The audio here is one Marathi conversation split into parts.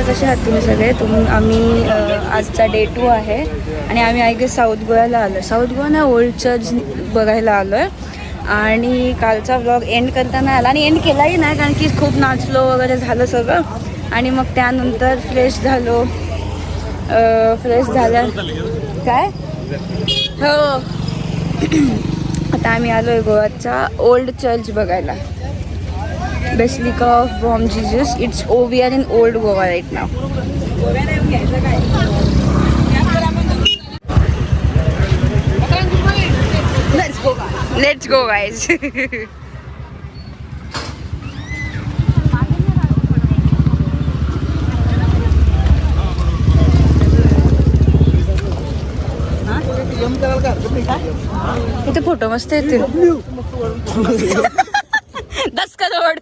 कसे आहात तुम्ही सगळे? आम्ही आजचा डे 2 आहे आणि आम्ही आय गेस साऊथ गोव्याला आलो. साऊथ गोवा ना ओल्ड चर्च बघायला आलो आहे. आणि कालचा व्लॉग एंड करताना आला आणि एंड केलाही नाही कारण की खूप नाचलो वगैरे झालं सगळं. आणि मग त्यानंतर फ्रेश झालो. फ्रेश झाल्या काय हो. आता आम्ही आलो आहे गोव्याचा ओल्ड चर्च बघायला. Basilica of Bom Jesus. We are in old Goa right now. Let's go guys. इथे फोटो मस्त येतील. 10 करोड़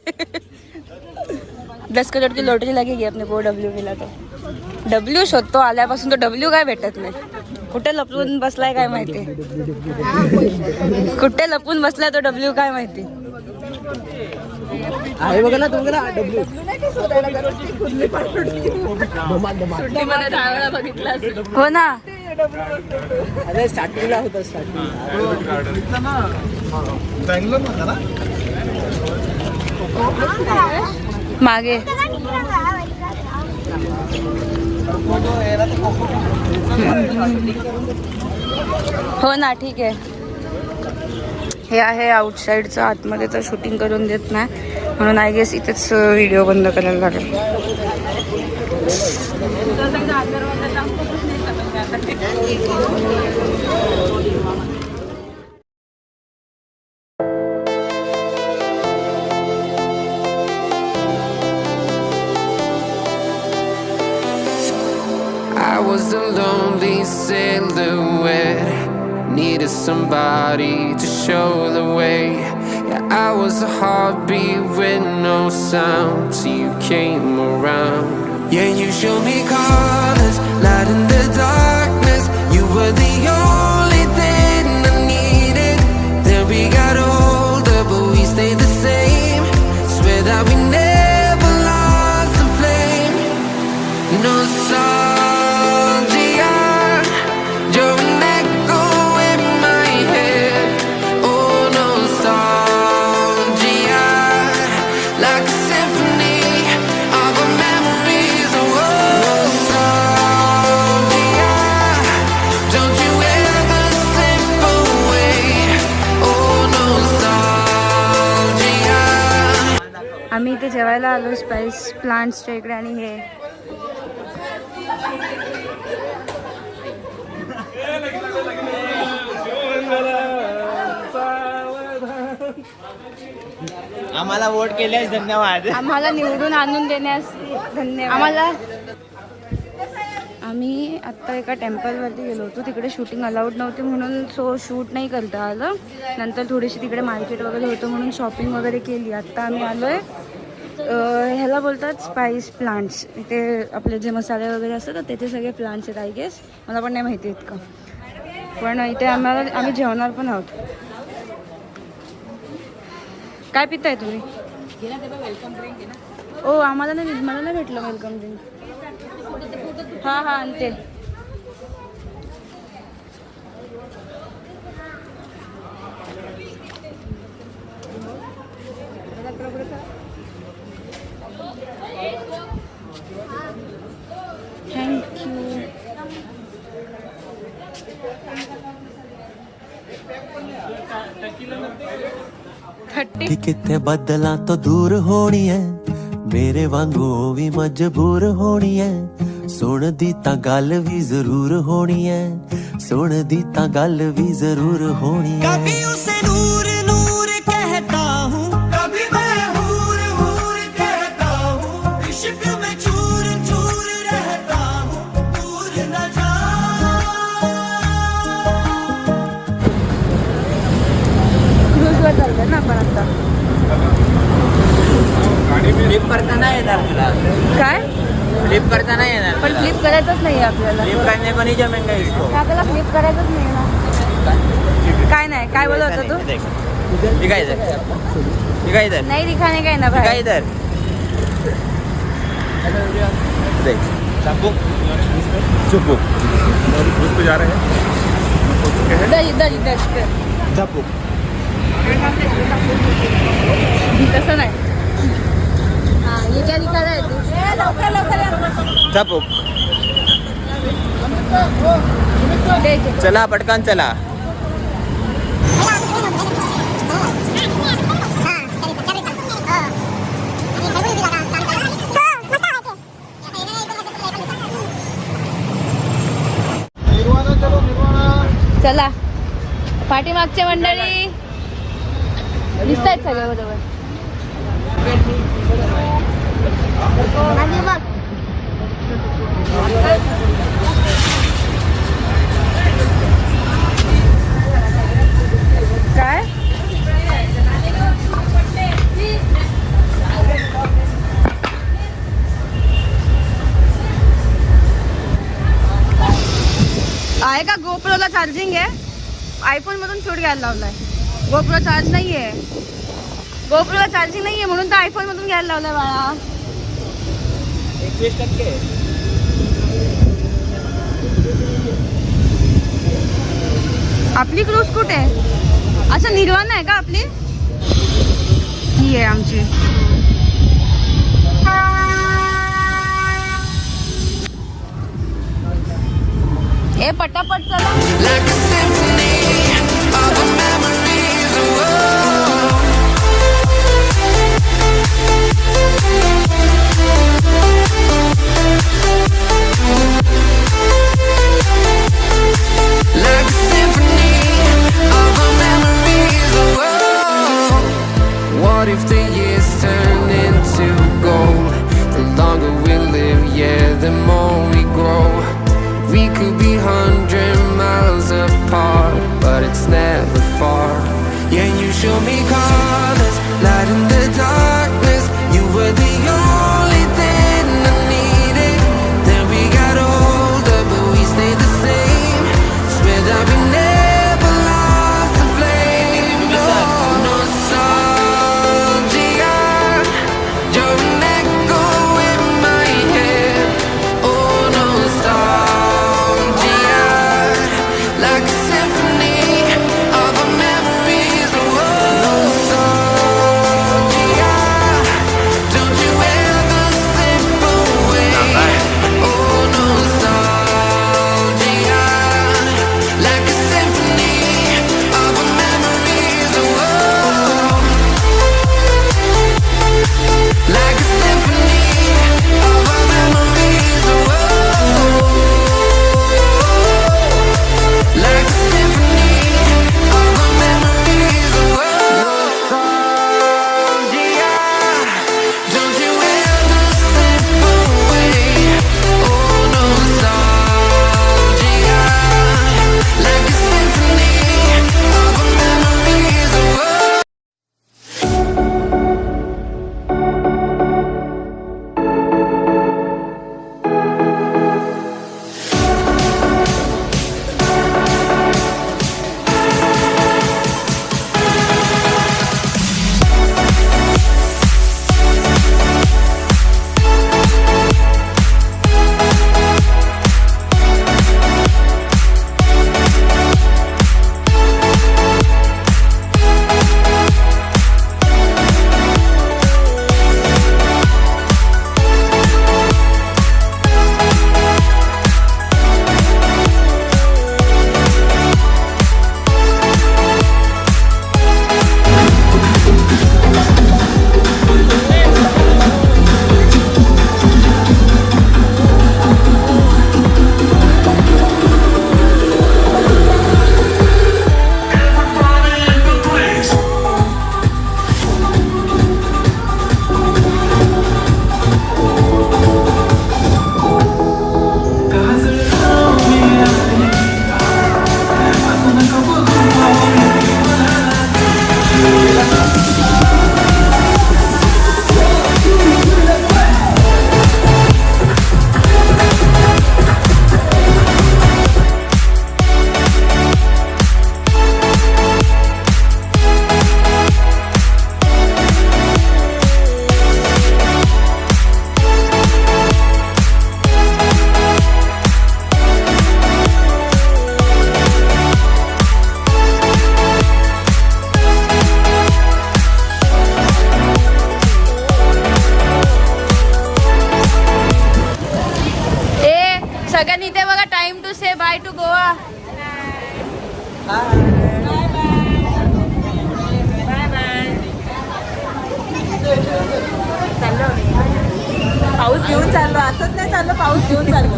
10 करोड़ की लॉटरी लगेगी अपने को. डब्ल्यू मिला तो डब्ल्यू शोधतो आल्यापासून तो डब्ल्यू काय भेटत नाही. कुठे लपून बसलाय काय माहिती. कुठे लपून बसलाय तो डब्ल्यू काय माहिती. आहे बघा ना तुम्हाला डब्ल्यू हो ना. अरे स्टार्टिंगला होतं मागे हो ना. ठीक आहे. हे आहे आउटसाईडचं. आतमध्ये तर शूटिंग करून देत नाही म्हणून आय गेस इथेच व्हिडिओ बंद करायला लागेल. I was a lonely silhouette, needed somebody to show the way. Yeah, I was a heartbeat with no sound till you came around. Yeah, you showed me colors, light in the darkness. You were the only thing I needed. Then we got older, but we stayed the same. Swear that we never lost the flame. Nostalgia, you're an echo in my head. Oh, nostalgia, like a symphony of our memories. Oh, nostalgia, don't you ever slip away. Oh, nostalgia. आम्ही इथे जेवायला आलो स्पाइस प्लांट्सच्या इकडे. आणि हे आम्हाला वोट केल्यास धन्यवाद. आम्हाला निवडून आणून देण्यास धन्यवाद. आम्ही आत्ता एका टेम्पलवरती गेलो होतो. तिकडे शूटिंग अलाउड नव्हते म्हणून शूट नाही करता आलं. नंतर थोडीशी तिकडे मार्केट वगैरे होतं म्हणून शॉपिंग वगैरे केली. आत्ता आम्ही आलो आहे ह्याला बोलतात स्पाइस प्लांट्स. इथे आपले जे मसाले वगैरे असतात त्याचे सगळे प्लांट्स आहेत आय गेस. मला पण नाही माहिती इतकं. पण इथे आम्ही जेवणार पण आहोत. काय पिताय तुम्ही? ओ आम्हाला नाही. मला नाही भेटलं वेलकम ड्रिंक. हां हां आणते. थँक्यू. कि कितने बदलां तो दूर होनी है, मेरे वांगू भी मजबूर होनी है. सुन दी तां गल भी जरूर होनी है, सुन दी तां गल भी जरूर होनी है. कभी उसे नूर नूर कहता हूँ, कभी मैं हूर हूर कहता हूँ. इश्क में चूर चूर रहता हूँ, दूर न जा. क्रूजवर चालतंय ना आपण आता. फ्लिप करताना येणार तुला. काय फ्लिप करताना येणार. पण फ्लिप करायचंच नाही आपल्याला. फ्लिप करणे पण ही जमेंगा इसको. आपल्याला फ्लिप करायचंच नाही ना. काय नाही. काय बोलत होता तू? दिखा इधर, दिखा इधर. नाही दिखाने काय ना दिखा भाई. इधर. देख चुप उस पे जा रहे हैं इधर इधर इधर चापूक तसं नाही. हां हे काय लिखायला आहे तू लवकर लवकर चापूक. दे. चला पटकन चला. चला पाठीमागच्या मंडळी दिसत आहेत सगळं बरोबर. काय आहे का गोप्रोला चार्जिंग आहे. आयफोन मधून शूट घ्यायला लावलाय. गोप्रो चार्ज नाहीये. गोप्रोला चार्जिंग नाहीये म्हणून तर आयफोन मधून घ्यायला लावलाय बाळा. 21%. आपली क्रूज कुठे आहे. अच्छा निर्वाणा आहे का आपली. ही आहे आमची. ए पटापट चला. Like a symphony of the memories. Like a symphony of the memories. What if the years turn into gold? The longer we live, yeah, the more we grow. We could be 100 miles apart, but it's never far. Yeah, you show me colors, light in the darkness. You were the only thing I needed. Then we got older, but we stayed the same. Swear that we never lost the flame. No nostalgia, you're an echo in my head. Oh, nostalgia, like a symphony of our memories. Nostalgia, don't you ever slip away. Oh, nostalgia, like a symphony of our memories. Like a symphony of our memories. Like a symphony of our memories. Nostalgia, don't you ever slip away. Oh, nostalgia, like a symphony of our memories. चाललं पाऊस घेऊन चाललो.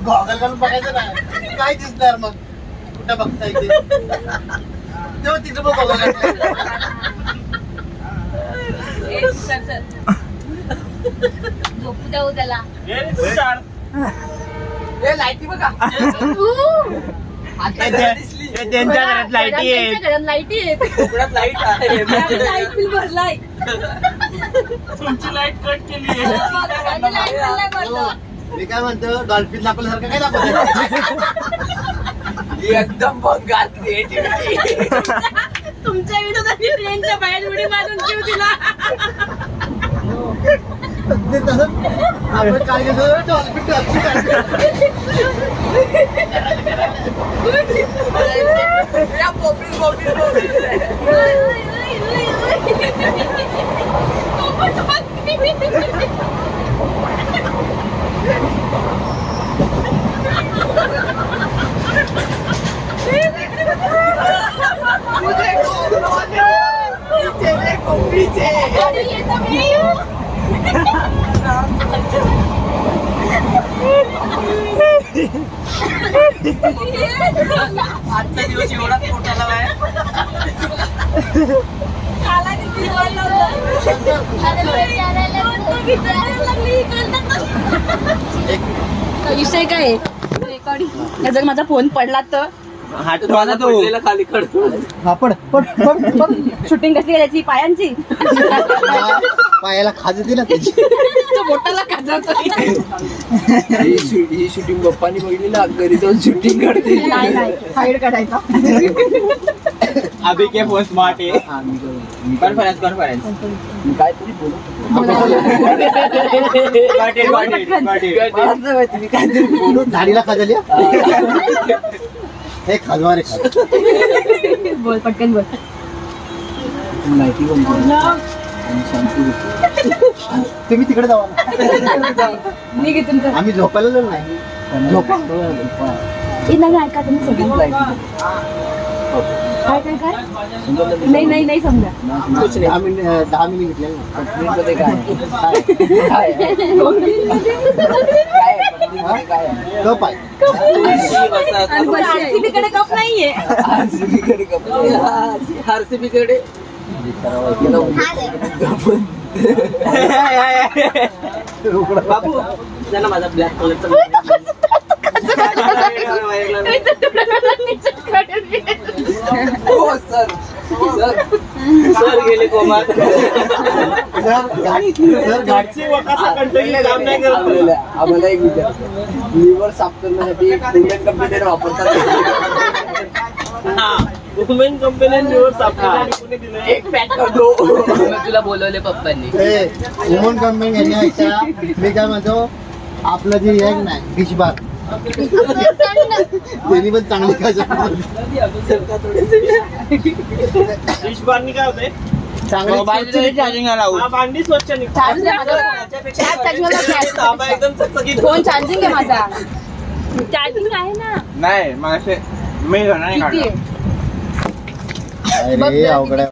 गॉगल घालून बघायचं ना काय दिसणार मग कुठं बघता येते तेव्हा तिथं पण गॉगल झोपू द्या त्याला. लाईटी बघा त्यांच्या घरात लाईटी आहे. घरात लाईटी आहेत. कोकणात लाईट आहे लाईट बिल भरलाय. तुमची लाईट कट केली मी काय म्हणतो डॉल्फिन दाखवल्यासारखं काय दाखवत एकदम बंगाल क्रिएटिव्हिटी तुमच्या विरोधात ट्रेनच्या बाहेर उडी मारून जीव दिला. आपण काय घेतो डॉल्फिन आजचा दिवस एवढा पोटाला आहे विषय काय आहे? रेकॉर्डिंग जर माझा फोन पडला तर हातवाला तो खाली खडतो शूटिंग कशी करायची पायांची. पायाला खाजती ना त्याची तो बोटाला खाजवतो. ही शूटिंग पप्पानी बघितली ना घरी जाऊन शूटिंग करते नाही नाही हाईड काढायचा. अभी के फोन स्मार्ट आहे. कॉन्फरन्स काय तरी बोलू दाढीला खाजली हे खाजवा रे बोल पटकन बोल. माहिती तुम्ही तिकडे जावा मी घे तुमचं. आम्ही झोपायला गेलो नाही झोपा नाही ऐका तुम्ही सगळं. काय काय काय नाही नाही नाही समजा. 10 मिनिट घेतले कप आहे आणि RCB कडे कप नाहीये. आरसीबी कडे बाबू त्याला माझा ब्लॅक कलरचा सर गेले कोमात आम्हाला एक विचार लिव्हर साफ करण्यासाठी वुमेन कंपनी वापरतात. वुमेन कंपनी लिव्हर साफ करण्यासाठी एक पॅक करतो. तुला बोलवले पप्पांनी वुमन कंपनी घेण्यापेक्षा मी काय म्हणतो आपलं जे एक नाही डिश बार त्यांनी पण चांगली काय डिश बारनी काय होते चांगली चार्जिंग लावू. भांडी स्वच्छ निघतात. एकदम चकचकीत फोन चार्जिंग आहे माझा. चार्जिंग आहे ना. नाही मला मी नाही किती काढलं. आहे? अरे अवघड आहे.